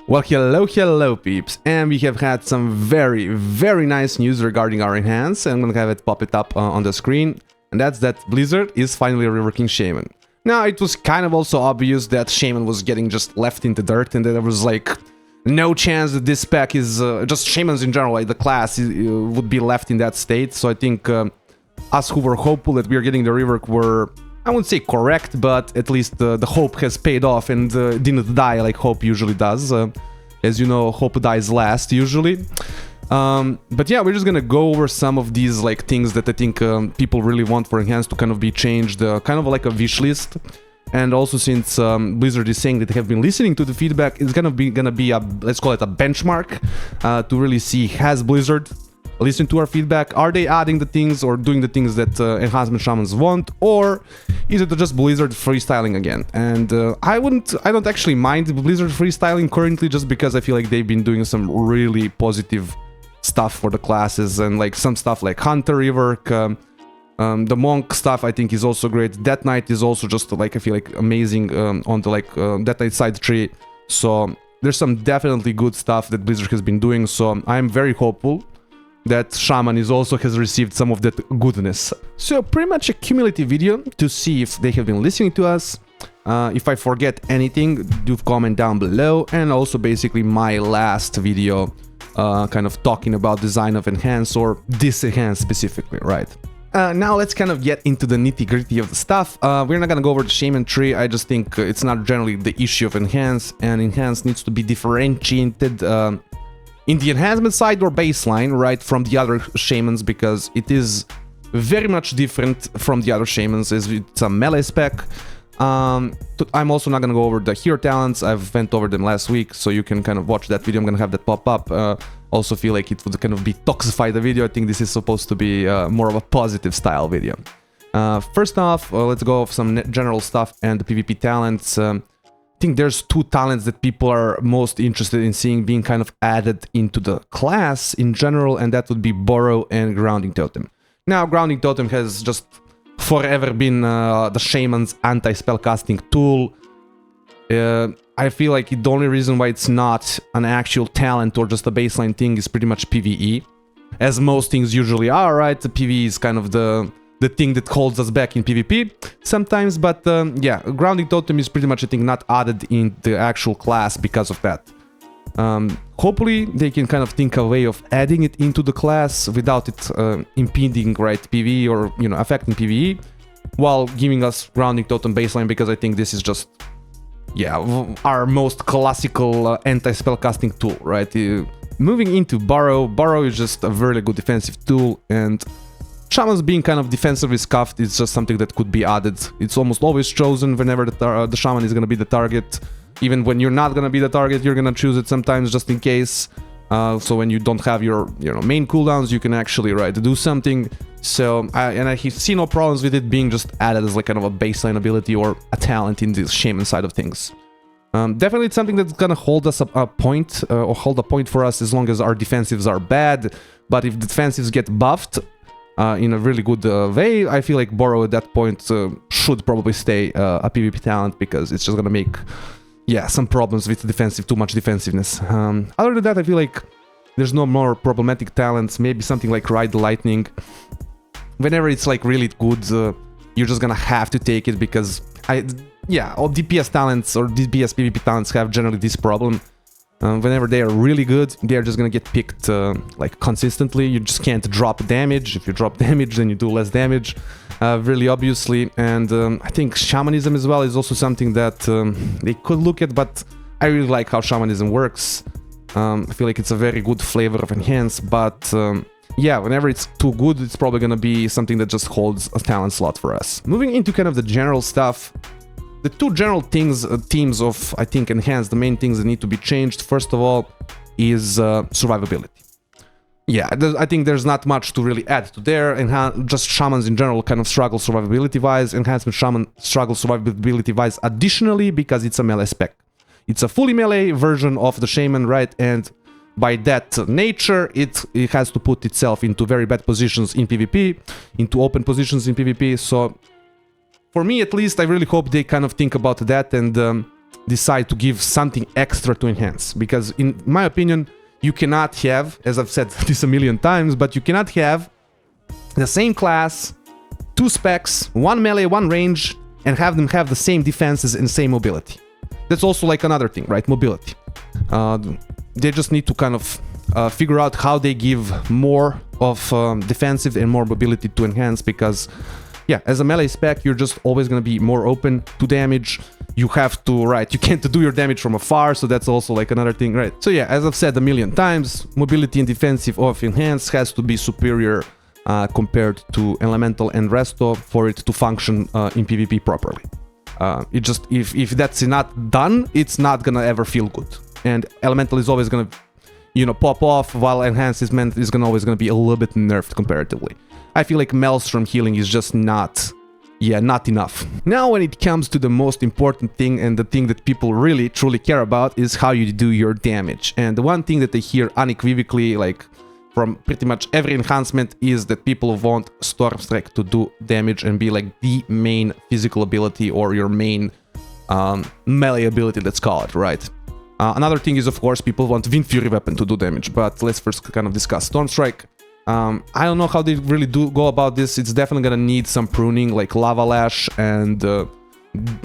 Well, hello peeps, and we have had some very nice news regarding our enhance, and I'm gonna have it pop it up on the screen, and that's that Blizzard is finally reworking Shaman. Now, it was kind of also obvious that Shaman was getting just left in the dirt, and that there was like no chance that this spec is, just Shamans in general, like the class, would be left in that state. So I think us who were hopeful that we are getting the rework were, I wouldn't say correct, but at least the hope has paid off and didn't die like hope usually does. As you know, hope dies last usually. But yeah, we're just gonna go over some of these like things that I think people really want for Enhanced to kind of be changed, kind of like a wish list. And also, since Blizzard is saying that they have been listening to the feedback, it's gonna be a, let's call it a benchmark to really see, has Blizzard listened to our feedback? Are they adding the things or doing the things that Enhancement Shamans want, or is it just Blizzard freestyling again? And I don't actually mind Blizzard freestyling currently, just because I feel like they've been doing some really positive stuff for the classes, and like some stuff like Hunter rework, the Monk stuff I think is also great. Death Knight is also just like, I feel like amazing on the like Death Knight side tree. So there's some definitely good stuff that Blizzard has been doing, so I'm very hopeful that Shaman is also has received some of that goodness. So pretty much a cumulative video to see if they have been listening to us. If I forget anything, do comment down below, and also basically my last video kind of talking about design of Enhance, or this Enhance specifically, right? Now let's kind of get into the nitty-gritty of the stuff. We're not gonna go over the Shaman tree. I just think it's not generally the issue of Enhance, and Enhance needs to be differentiated in the enhancement side or baseline, right, from the other Shamans, because it is very much different from the other Shamans, as it's a melee spec. I'm also not gonna go over the hero talents. I've went over them last week, so you can kind of watch that video. I'm gonna have that pop up. Also feel like it would kind of be toxify the video. I think this is supposed to be more of a positive style video. First off, let's go off some general stuff and the PvP talents. I think there's two talents that people are most interested in seeing being kind of added into the class in general, and that would be Burrow and Grounding Totem. Now, Grounding Totem has just forever been the Shaman's anti-spellcasting tool. I feel like the only reason why it's not an actual talent or just a baseline thing is pretty much PvE, as most things usually are, right? The PvE is kind of the thing that holds us back in PvP sometimes, but yeah, Grounding Totem is pretty much a thing not added in the actual class because of that. Hopefully they can kind of think a way of adding it into the class without it impeding, right, PvE, or, you know, affecting PvE, while giving us Grounding Totem baseline, because I think this is just, yeah, our most classical anti-spellcasting tool, right? Moving into Burrow. Burrow is just a very good defensive tool, and Shamans being kind of defensively scuffed is just something that could be added. It's almost always chosen whenever the Shaman is going to be the target. Even when you're not going to be the target, you're going to choose it sometimes just in case. So when you don't have your main cooldowns, you can actually, right, do something. So I see no problems with it being just added as like kind of a baseline ability or a talent in the Shaman side of things. Definitely it's something that's gonna hold us a point, or hold a point for us, as long as our defensives are bad. But if the defensives get buffed in a really good way, I feel like Burrow at that point should probably stay a PvP talent, because it's just gonna make, yeah, some problems with defensive, too much defensiveness. Other than that, I feel like there's no more problematic talents. Maybe something like Ride the Lightning. Whenever it's like really good, you're just gonna have to take it, because all DPS talents or DPS PvP talents have generally this problem. Whenever they are really good, they're just gonna get picked like consistently. You just can't drop damage. If you drop damage, then you do less damage, really obviously. And I think Shamanism as well is also something that they could look at, but I really like how Shamanism works. I feel like it's a very good flavor of Enhance, but yeah, whenever it's too good, it's probably gonna be something that just holds a talent slot for us. Moving into kind of the general stuff, the two general things, themes of, I think, Enhance, the main things that need to be changed, first of all, is survivability. Yeah, I think there's not much to really add to there. Just Shamans in general kind of struggle survivability-wise. Enhancement Shaman struggles survivability-wise additionally, because it's a melee spec. It's a fully melee version of the Shaman, right? And by that nature, it has to put itself into very bad positions in PvP, into open positions in PvP. So for me, at least, I really hope they kind of think about that and decide to give something extra to enhance. Because in my opinion, you cannot have, as I've said this a million times, but you cannot have the same class, 2 specs, 1 melee, 1 range, and have them have the same defenses and same mobility. That's also like another thing, right? Mobility. They just need to kind of figure out how they give more of defensive and more mobility to enhance, because yeah, as a melee spec, you're just always going to be more open to damage. You have to, right, you can't do your damage from afar, so that's also like another thing, right? So yeah, as I've said a million times, mobility and defensive of enhance has to be superior compared to elemental and resto for it to function in PvP properly. It just, if that's not done, it's not gonna ever feel good. And elemental is always gonna, you know, pop off, while enhancement is always gonna be a little bit nerfed comparatively. I feel like Maelstrom healing is just not enough. Now when it comes to the most important thing, and the thing that people really truly care about, is how you do your damage. And the one thing that I hear unequivocally, like from pretty much every enhancement, is that people want Stormstrike to do damage and be like the main physical ability, or your main melee ability, let's call it, right? Another thing is, of course, people want Wind Fury weapon to do damage, but let's first kind of discuss Stormstrike. I don't know how they really do go about this. It's definitely gonna need some pruning, like Lava Lash, and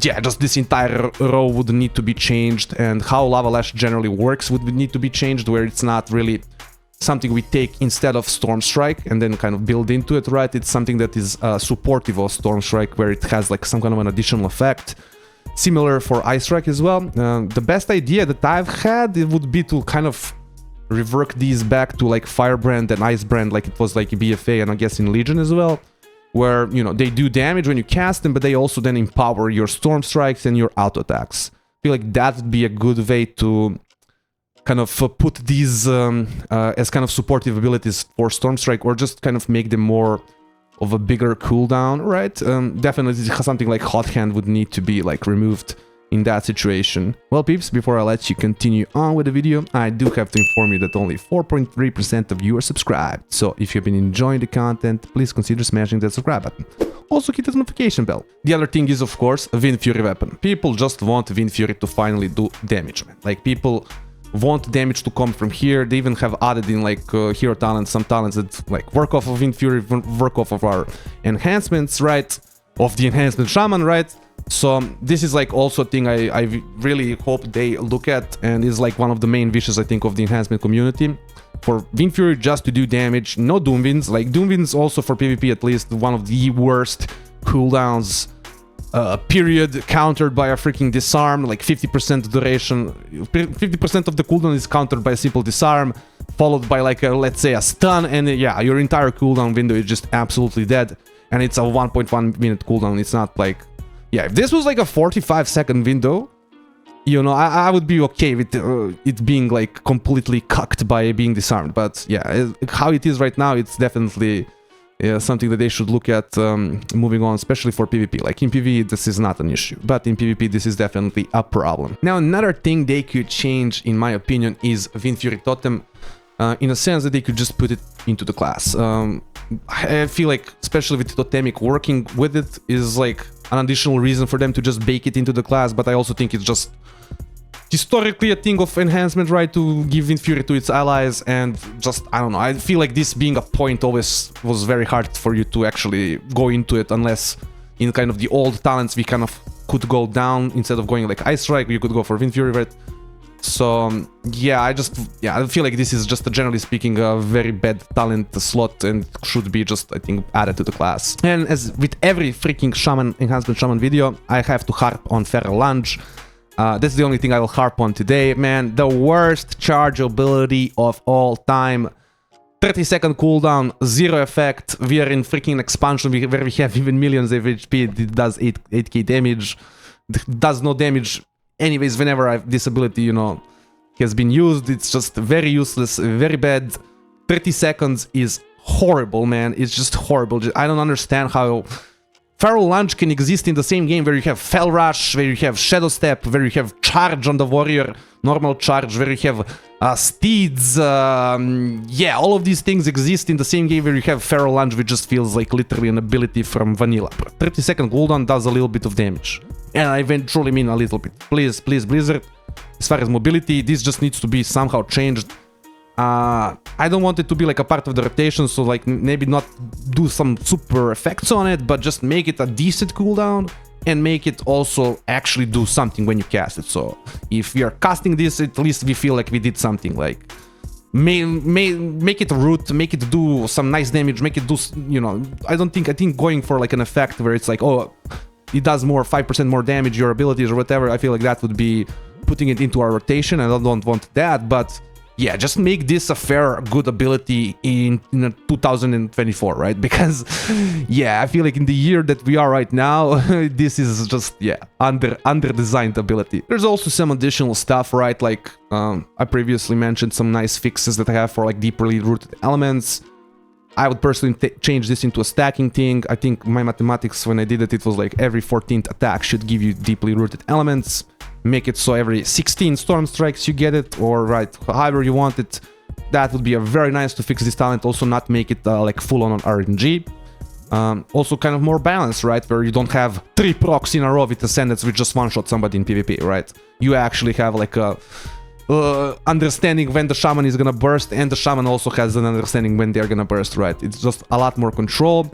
yeah, just this entire row would need to be changed, and how Lava Lash generally works would need to be changed, where it's not really something we take instead of Stormstrike and then kind of build into it, right? It's something that is supportive of Stormstrike, where it has like some kind of an additional effect. Similar for Ice Strike as well. The best idea that I've had, it would be to kind of rework these back to like Firebrand and Icebrand, like it was like BFA and I guess in Legion as well, where, you know, they do damage when you cast them, but they also then empower your Storm Strikes and your auto attacks. I feel like that would be a good way to kind of put these as kind of supportive abilities for Storm Strike, or just kind of make them more of a bigger cooldown, right? Definitely something like Hot Hand would need to be like removed in that situation. Well, peeps, before I let you continue on with the video, I do have to inform you that only 4.3% of you are subscribed. So if you've been enjoying the content, please consider smashing that subscribe button. Also hit the notification bell. The other thing is, of course, a Wind Fury weapon. People just want Wind Fury to finally do damage, man. Like, people want damage to come from here. They even have added in like hero talents, some talents that like work off of Wind Fury, work off of our enhancements, right? Of the Enhancement Shaman, right? So this is like also a thing I really hope they look at, and is like one of the main wishes, I think, of the enhancement community. For Wind Fury just to do damage, no Doom Winds. Like, Doom Winds also for PvP at least, one of the worst cooldowns, period, countered by a freaking disarm, like 50% duration, 50% of the cooldown is countered by a simple disarm, followed by like a, let's say, a stun, and yeah, your entire cooldown window is just absolutely dead, and it's a 1.1 minute cooldown. It's not like, yeah, if this was like a 45-second window, you know, I would be okay with it being like completely cucked by being disarmed. But yeah, how it is right now, it's definitely something that they should look at moving on, especially for PvP. Like in PvE, this is not an issue, but in PvP, this is definitely a problem. Now, another thing they could change, in my opinion, is Wind Fury Totem, in a sense that they could just put it into the class. I feel like, especially with Totemic, working with it is like an additional reason for them to just bake it into the class, but I also think it's just historically a thing of enhancement, right, to give Wind Fury to its allies, and just, I don't know, I feel like this being a point always was very hard for you to actually go into it, unless in kind of the old talents we kind of could go down, instead of going like Ice Strike, you could go for Wind Fury, right? So yeah, I feel like this is just, generally speaking, a very bad talent slot, and should be just, I think, added to the class. And as with every freaking Shaman, Enhancement Shaman video, I have to harp on Feral Lunge. That's the only thing I will harp on today, man. The worst charge ability of all time. 30-second cooldown, zero effect. We are in freaking expansion where we have even millions of HP. It does 8k damage. It does no damage anyways whenever this ability, you know, has been used. It's just very useless, very bad. 30 seconds is horrible, man. It's just horrible. I don't understand how Feral Lunge can exist in the same game, where you have Fell Rush, where you have Shadow Step, where you have Charge on the Warrior, normal Charge, where you have Steeds. Yeah, all of these things exist in the same game where you have Feral Lunge, which just feels like literally an ability from vanilla. 30-second cooldown does a little bit of damage. And I eventually mean a little bit. Please, please, Blizzard. As far as mobility, this just needs to be somehow changed. I don't want it to be like a part of the rotation, so like maybe not do some super effects on it, but just make it a decent cooldown and make it also actually do something when you cast it. So if we are casting this, at least we feel like we did something. Like make it root, make it do some nice damage, make it do, you know, I think going for like an effect where it's like, oh, it does more 5% more damage, your abilities or whatever, I feel like that would be putting it into our rotation. I don't want that, but yeah, just make this a fair, good ability in 2024, right? Because, yeah, I feel like in the year that we are right now, this is just, yeah, under-designed ability. There's also some additional stuff, right? Like, I previously mentioned some nice fixes that I have for, like, deeply rooted elements. I would personally change this into a stacking thing. I think my mathematics, when I did it, it was like every 14th attack should give you deeply rooted elements. Make it so every 16 storm strikes you get it, or right, however you want it. That would be a very nice to fix this talent. Also not make it like full on RNG. Also kind of more balanced, right, where you don't have 3 procs in a row with Ascendants which just one-shot somebody in PvP, right? You actually have like a understanding when the Shaman is gonna burst, and the Shaman also has an understanding when they're gonna burst, right? It's just a lot more control,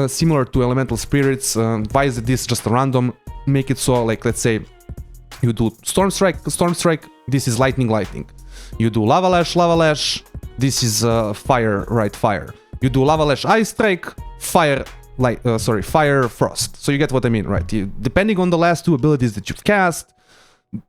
similar to Elemental Spirits. Why is this just random? Make it so, like, let's say you do Storm Strike, this is Lightning, you do Lava Lash, this is Fire, right, Fire. You do Lava Lash, Ice Strike, Fire, Fire, Frost. So you get what I mean, right? Depending on the last 2 abilities that you've cast,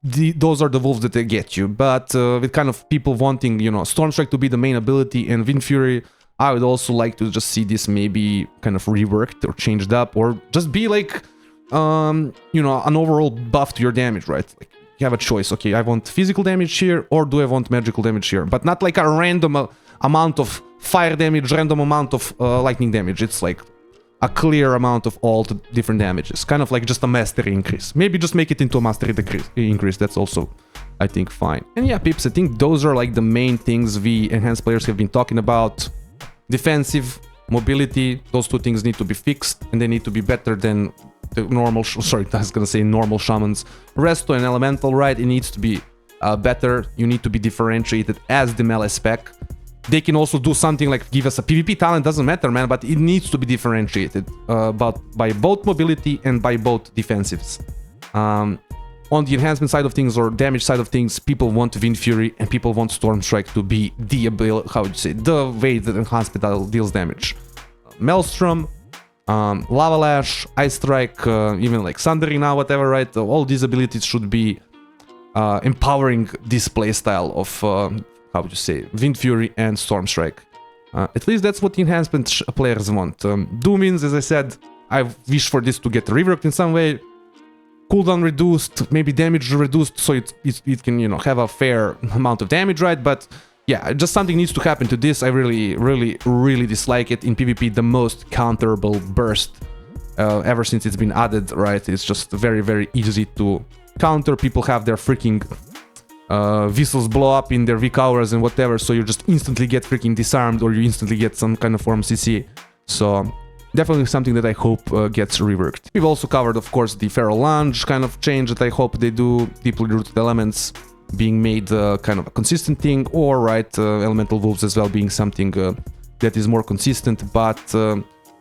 those are the wolves that they get you. But with kind of people wanting, you know, Storm Strike to be the main ability and Wind Fury, I would also like to just see this maybe kind of reworked or changed up, or just be like, you know, an overall buff to your damage, right? Like, you have a choice. Okay, I want physical damage here, or do I want magical damage here? But not like a random amount of fire damage, random amount of lightning damage. It's like a clear amount of all the different damages. Kind of like just a mastery increase. Maybe just make it into a mastery increase. That's also, I think, fine. And yeah, peeps, I think those are like the main things we enhanced players have been talking about. Defensive, mobility, those 2 things need to be fixed, and they need to be better than the normal, I was gonna say normal shamans. Resto and elemental, right? It needs to be better. You need to be differentiated as the melee spec. They can also do something like give us a PvP talent, doesn't matter, man, but it needs to be differentiated by both mobility and by both defensives. On the enhancement side of things, or damage side of things, people want Wind Fury and people want Storm Strike to be the ability, how would you say, the way that enhancement deals damage. Maelstrom, Lava Lash, Ice Strike, even like Sundering now, whatever, right? All these abilities should be empowering this playstyle of, how would you say, Wind Fury and Storm Strike. At least that's what the enhancement players want. Doomins, as I said, I wish for this to get reworked in some way. Cooldown reduced, maybe damage reduced, so it can, you know, have a fair amount of damage, right? But yeah, just something needs to happen to this. I really dislike it. In PvP, the most counterable burst ever since it's been added, right? It's just very easy to counter. People have their freaking whistles blow up in their weak hours and whatever, so you just instantly get freaking disarmed, or you instantly get some kind of form CC. So definitely something that I hope gets reworked. We've also covered, of course, the Feral Lunge kind of change that I hope they do. Deeply rooted elements being made kind of a consistent thing, or right, elemental wolves as well being something that is more consistent. But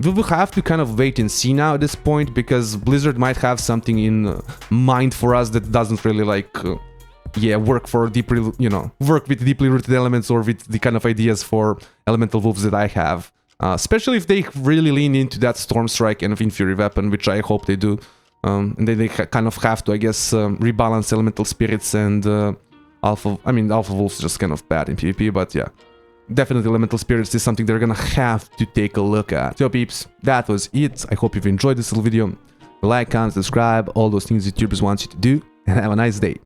we will have to kind of wait and see now at this point, because Blizzard might have something in mind for us that doesn't really like work for deeply, you know, work with deeply rooted elements, or with the kind of ideas for elemental wolves that I have. Especially if they really lean into that Storm Strike and Wind Fury weapon, which I hope they do. And then they kind of have to, I guess, rebalance Elemental Spirits and Alpha... I mean, Alpha Wolf's just kind of bad in PvP, but yeah. Definitely Elemental Spirits is something they're gonna have to take a look at. So peeps, that was it. I hope you've enjoyed this little video. Like, comment, subscribe, all those things YouTubers want you to do, and have a nice day.